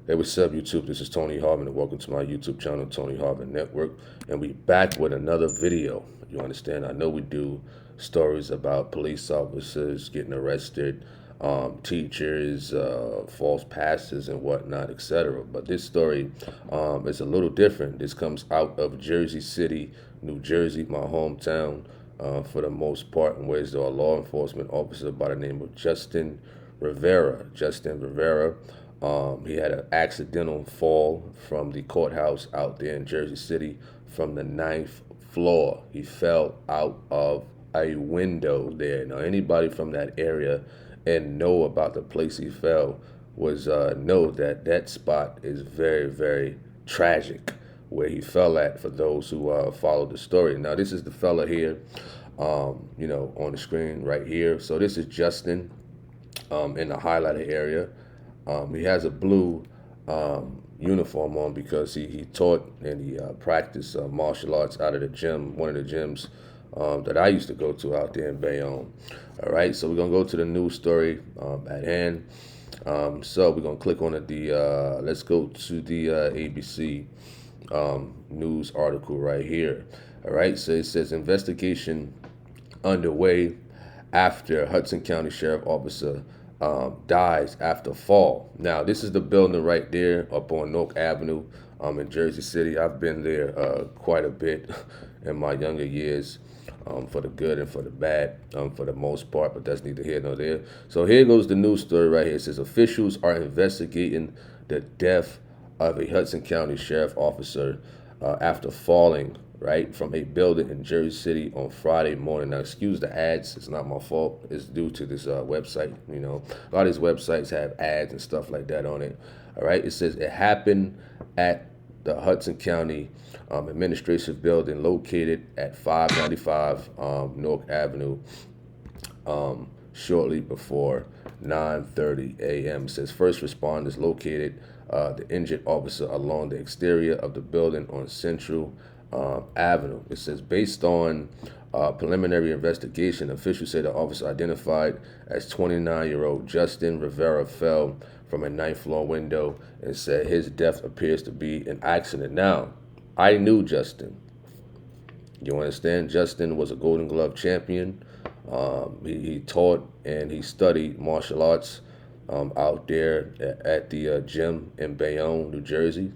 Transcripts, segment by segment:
Hey, what's up, YouTube? This is Tony Harvin, and welcome to my YouTube channel, Tony Harvin Network. And we back with another video. You understand? I know we do stories about police officers getting arrested, teachers, false pastors, and whatnot, etc. But this story is a little different. This comes out of Jersey City, New Jersey, my hometown, for the most part, in which there a law enforcement officer by the name of Justin Rivera. Justin Rivera. He had an accidental fall from the courthouse out there in Jersey City from the ninth floor. He fell out of a window there. Now, anybody from that area and know about the place he fell was know that that spot is very, very tragic where he fell at for those who followed the story. Now, this is the fella here, on the screen right here. So this is Justin in the highlighted area. He has a blue uniform on because he taught and he practiced martial arts out of the gym, one of the gyms that I used to go to out there in Bayonne. All right, so we're going to go to the news story at hand. So we're going to click on let's go to the ABC news article right here. All right, so it says investigation underway after Hudson County Sheriff Officer dies after fall. Now, this is the building right there up on North Avenue in Jersey City. I've been there quite a bit in my younger years, for the good and for the bad, for the most part, but that's neither here nor there. So here goes the news story right here. It says officials are investigating the death of a Hudson County Sheriff officer after falling right from a building in Jersey City on Friday morning. Now, excuse the ads. It's not my fault. It's due to this website. You know, a lot of these websites have ads and stuff like that on it. All right. It says it happened at the Hudson County Administrative Building located at 595 North Avenue shortly before 9:30 a.m. It says first responders located the injured officer along the exterior of the building on Central Avenue. It says based on preliminary investigation, officials say the officer identified as 29-year-old Justin Rivera fell from a ninth floor window and said his death appears to be an accident. Now, I knew Justin. You understand? Justin was a Golden Glove champion. He taught and he studied martial arts out there at the gym in Bayonne, New Jersey,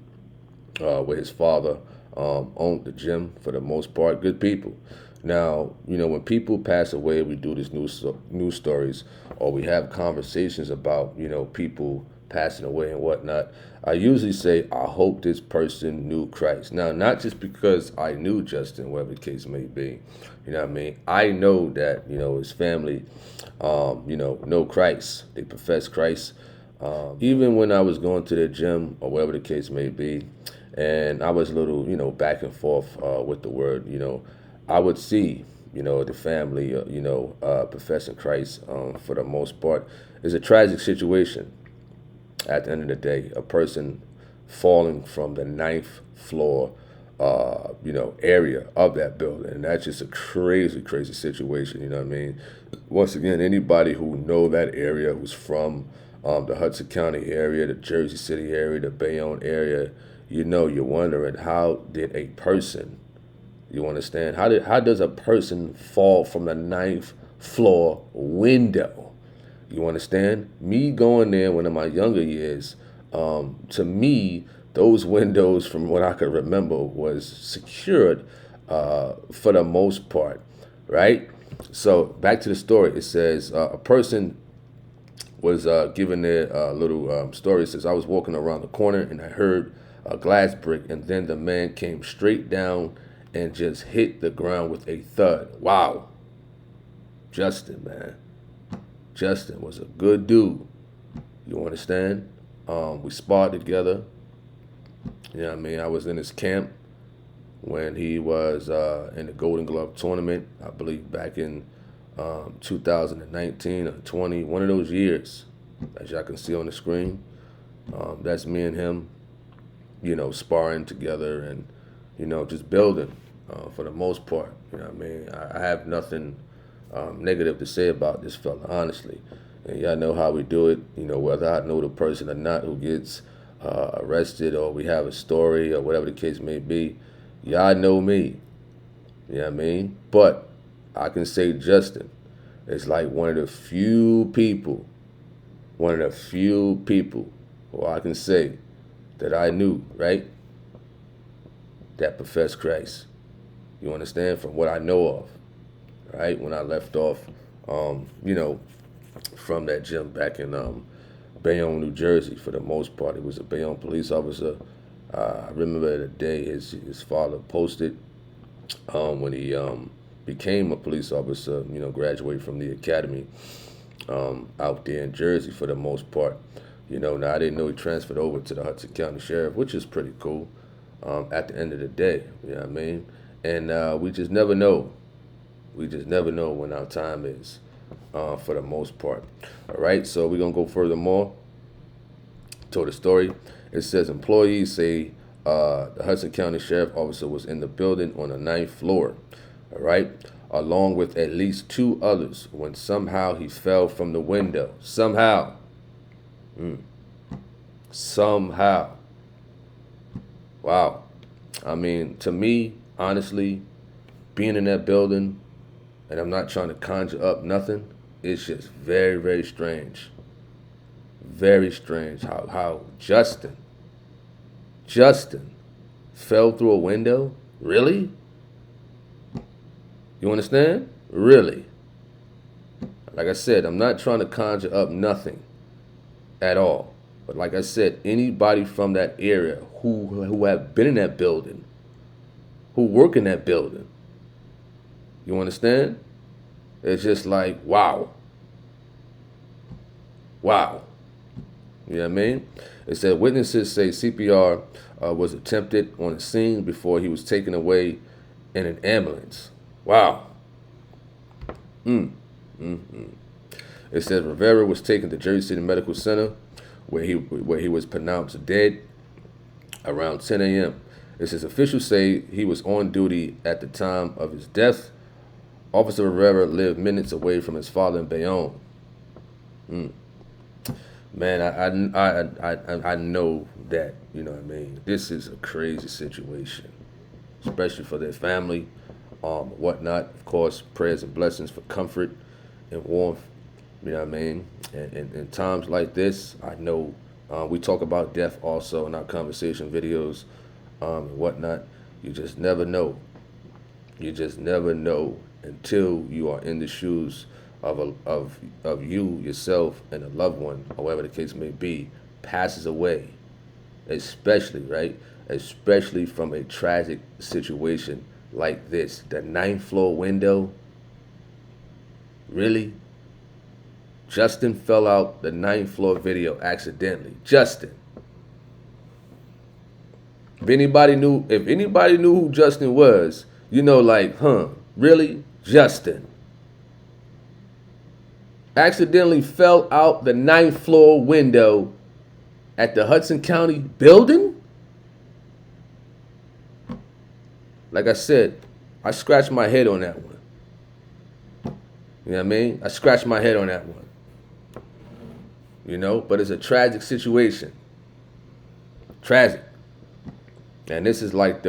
where his father owned the gym for the most part. Good people. Now, when people pass away, we do these news stories, or we have conversations about, people passing away and whatnot. I usually say, I hope this person knew Christ. Now, not just because I knew Justin, whatever the case may be. You know what I mean? I know that, his family, know Christ. They profess Christ. Even when I was going to the gym or whatever the case may be, and I was a little, back and forth with the word, I would see, the family, professing Christ for the most part. It's a tragic situation at the end of the day. A person falling from the ninth floor, area of that building. And that's just a crazy, crazy situation, you know what I mean? Once again, anybody who know that area, who's from the Hudson County area, the Jersey City area, the Bayonne area, you're wondering, how did a person, you understand? How does a person fall from the ninth floor window? You understand? Me going there when in my younger years, to me, those windows, from what I could remember, was secured for the most part, right? So back to the story. It says a person was giving their little story. It says, I was walking around the corner and I heard a glass brick, and then the man came straight down and just hit the ground with a thud. Wow. Justin, man. Justin was a good dude. You understand? We sparred together. You know what I mean? I was in his camp when he was in the Golden Glove tournament, I believe back in 2019 or 20, one of those years, as y'all can see on the screen. That's me and him, sparring together and, just building for the most part. You know what I mean? I have nothing negative to say about this fella, honestly. And y'all know how we do it, whether I know the person or not who gets arrested, or we have a story, or whatever the case may be, y'all know me. You know what I mean? But I can say Justin is like one of the few people who I can say that I knew, right, that professed Christ. You understand? From what I know of, right? When I left off, from that gym back in Bayonne, New Jersey, for the most part. He was a Bayonne police officer. I remember the day his father posted when he became a police officer, graduated from the academy out there in Jersey for the most part. Now I didn't know he transferred over to the Hudson County Sheriff, which is pretty cool at the end of the day, you know what I mean? And we just never know. We just never know when our time is, for the most part. All right, so we're going to go furthermore to the story. It says employees say the Hudson County Sheriff officer was in the building on the 9th floor, all right, along with at least 2 others when somehow he fell from the window. Somehow. Somehow. Wow. I mean, to me, honestly, being in that building, and I'm not trying to conjure up nothing, it's just very, very strange. Very strange how Justin fell through a window? Really? You understand? Really? Like I said, I'm not trying to conjure up nothing at all. But like I said, anybody from that area who have been in that building, who work in that building, you understand? It's just like, wow. Wow. You know what I mean? It said witnesses say CPR was attempted on the scene before he was taken away in an ambulance. Wow. It says Rivera was taken to Jersey City Medical Center where he was pronounced dead around 10 a.m. It says officials say he was on duty at the time of his death. Officer Rivera lived minutes away from his father in Bayonne. Man, I know that, you know what I mean? This is a crazy situation, especially for their family, whatnot. Of course, prayers and blessings for comfort and warmth, you know what I mean? And in times like this, I know we talk about death also in our conversation videos and whatnot. You just never know. You just never know until you are in the shoes of you, yourself, and a loved one, however the case may be, passes away. Especially, right? Especially from a tragic situation like this. The 9th floor window. Really? Justin fell out the 9th floor video accidentally. Justin. If anybody knew who Justin was, really? Justin. Accidentally fell out the 9th floor window at the Hudson County building? Like I said, I scratched my head on that one. You know what I mean? I scratched my head on that one. But it's a tragic situation. Tragic. And this is like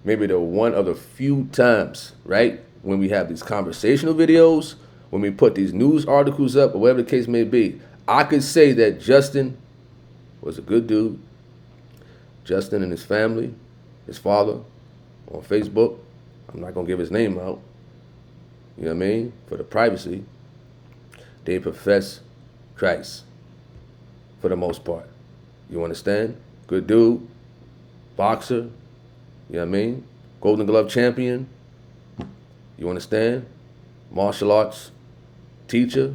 maybe the one of the few times, right, when we have these conversational videos, when we put these news articles up, or whatever the case may be, I could say that Justin was a good dude. Justin and his family, his father, on Facebook, I'm not going to give his name out, you know what I mean, for the privacy, they profess Christ, for the most part. You understand? Good dude, boxer, you know what I mean, Golden Glove champion, you understand? Martial arts teacher,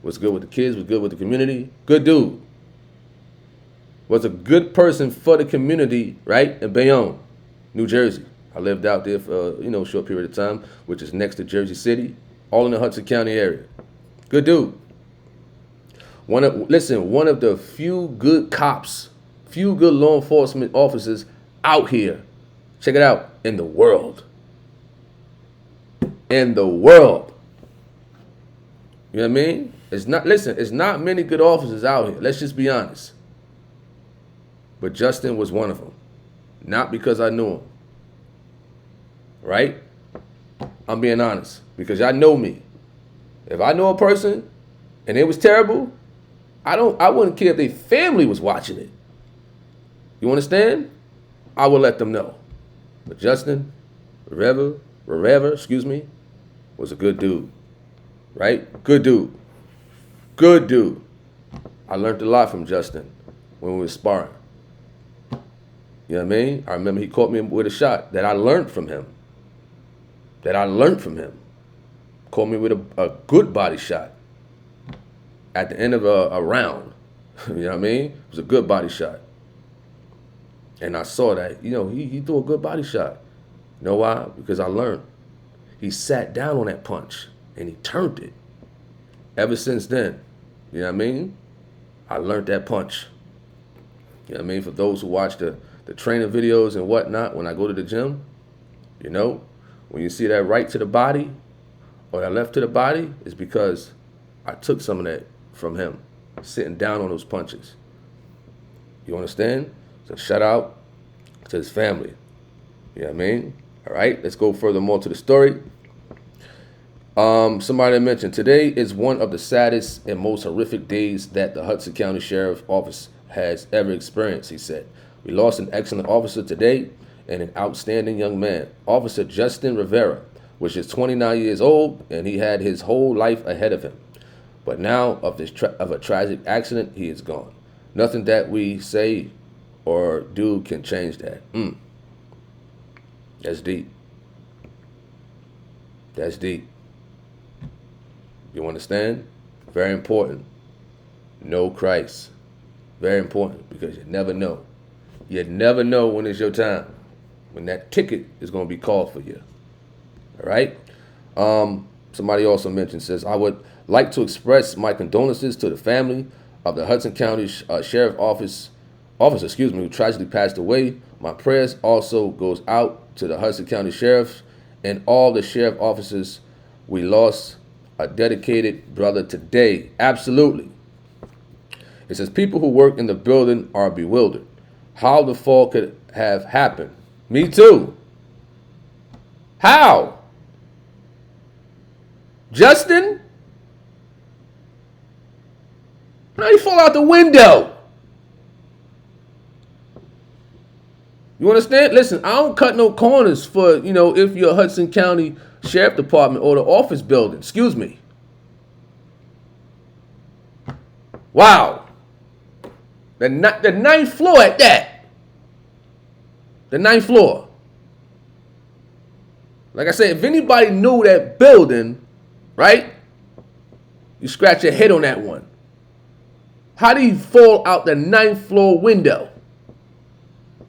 was good with the kids, was good with the community, good dude. Was a good person for the community, right, in Bayonne, New Jersey. I lived out there for a short period of time, which is next to Jersey City, all in the Hudson County area. Good dude. One of the few good cops, few good law enforcement officers out here. Check it out, in the world. In the world. You know what I mean? It's not many good officers out here. Let's just be honest. but Justin was one of them. Not because I knew him. Right? I'm being honest. Because y'all know me. If I know a person and it was terrible, I wouldn't care if their family was watching it. You understand? I will let them know. But Justin Rivera, was a good dude. Right? Good dude. Good dude. I learned a lot from Justin when we were sparring. You know what I mean? I remember he caught me with a shot that I learned from him. Caught me with a good body shot at the end of a round. You know what I mean? It was a good body shot. And I saw that, he threw a good body shot. You know why? Because I learned. He sat down on that punch and he turned it. Ever since then, you know what I mean? I learned that punch. You know what I mean? For those who watch the training videos and whatnot, when I go to the gym, when you see that right to the body or that left to the body, it's because I took some of that from him, sitting down on those punches. You understand? So shout out to his family. You know what I mean? All right, let's go furthermore to the story. Somebody mentioned, today is one of the saddest and most horrific days that the Hudson County Sheriff's Office has ever experienced, he said. We lost an excellent officer today and an outstanding young man, Officer Justin Rivera, which is 29 years old, and he had his whole life ahead of him. But now, of a tragic accident, he is gone. Nothing that we say or do can change that. That's deep. That's deep. You understand? Very important. Know Christ. Very important, because you never know. You never know when it's your time, when that ticket is going to be called for you. All right? Somebody also mentioned, says, I would like to express my condolences to the family of the Hudson County Sheriff Officer, who tragically passed away. My prayers also goes out to the Hudson County Sheriff and all the sheriff officers. We lost a dedicated brother today. Absolutely. It says, people who work in the building are bewildered. How the fall could have happened? Me too. How? Justin? How you fall out the window? You understand? Listen, I don't cut no corners for, if you're a Hudson County Sheriff Department or the office building. Excuse me. Wow. The ninth floor at that. The ninth floor. Like I said, if anybody knew that building, right? You scratch your head on that one. How do you fall out the ninth floor window?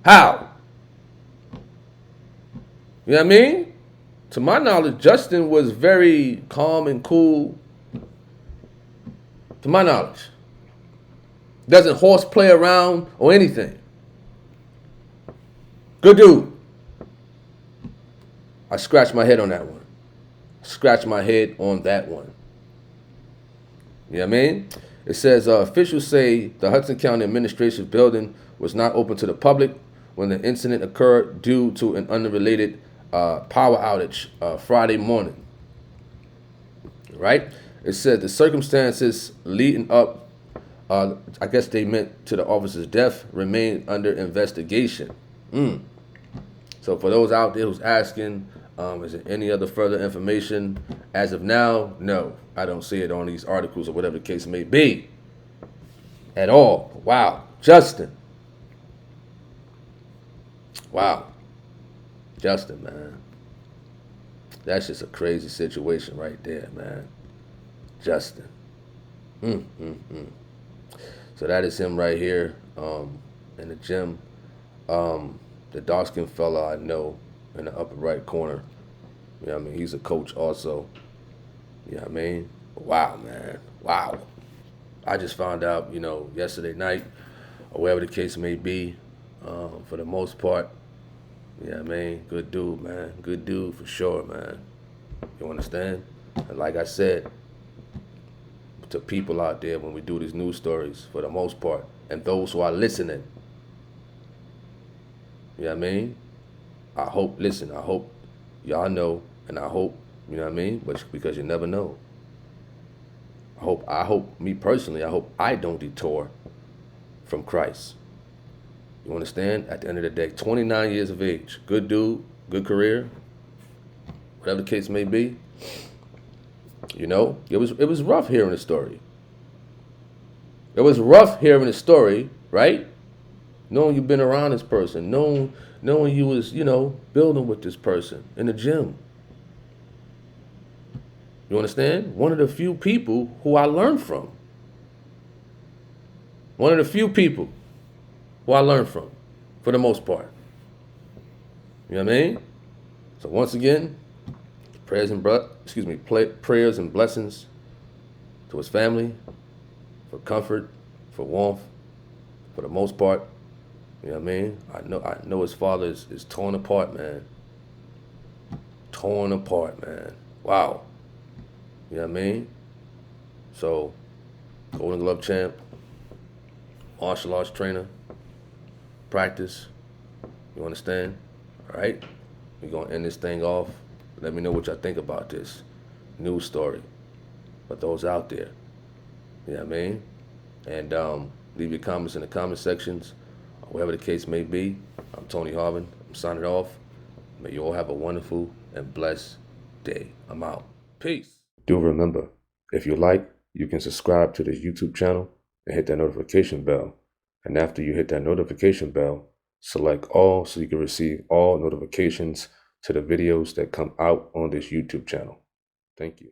How? You know what I mean? To my knowledge, Justin was very calm and cool. To my knowledge. Doesn't horseplay around or anything. Good dude. I scratched my head on that one. Scratch my head on that one. You know what I mean? It says, officials say the Hudson County Administration building was not open to the public when the incident occurred due to an unrelated power outage Friday morning. Right? It said the circumstances leading up, I guess they meant to the officer's death, remain under investigation. So for those out there who's asking, is there any other further information? As of now, no. I don't see it on these articles or whatever the case may be. At all. Wow. Justin. Wow. Justin, man. That's just a crazy situation right there, man. Justin. So that is him right here in the gym. The dark-skinned fella I know in the upper right corner. You know what I mean? He's a coach also. You know what I mean? Wow, man. Wow. I just found out, yesterday night, or wherever the case may be, for the most part. You know what I mean? Good dude, man. Good dude for sure, man. You understand? And like I said, to people out there when we do these news stories, for the most part, and those who are listening, You know what I mean? I hope, listen, I hope y'all know, and I hope, you know what I mean? But because you never know. Me personally, I hope I don't detour from Christ. You understand? At the end of the day, 29 years of age, good dude, good career, whatever the case may be. You know, it was rough hearing the story. It was rough hearing the story, right? Knowing you've been around this person, knowing you was, you know, building with this person in the gym. You understand? One of the few people who I learned from. One of the few people who I learned from, for the most part. You know what I mean? So once again, prayers and blessings to his family, for comfort, for warmth, for the most part. You know what I mean? I know his father is torn apart, man. Torn apart, man. Wow. You know what I mean? So, Golden Glove champ, martial arts trainer, practice. You understand? All right? We're going to end this thing off. Let me know what y'all think about this news story. But those out there, you know what I mean? And leave your comments in the comment sections, or whatever the case may be. I'm Tony Harvin. I'm signing off. May you all have a wonderful and blessed day. I'm out. Peace. Do remember, if you like, you can subscribe to this YouTube channel and hit that notification bell. And after you hit that notification bell, select all so you can receive all notifications to the videos that come out on this YouTube channel. Thank you.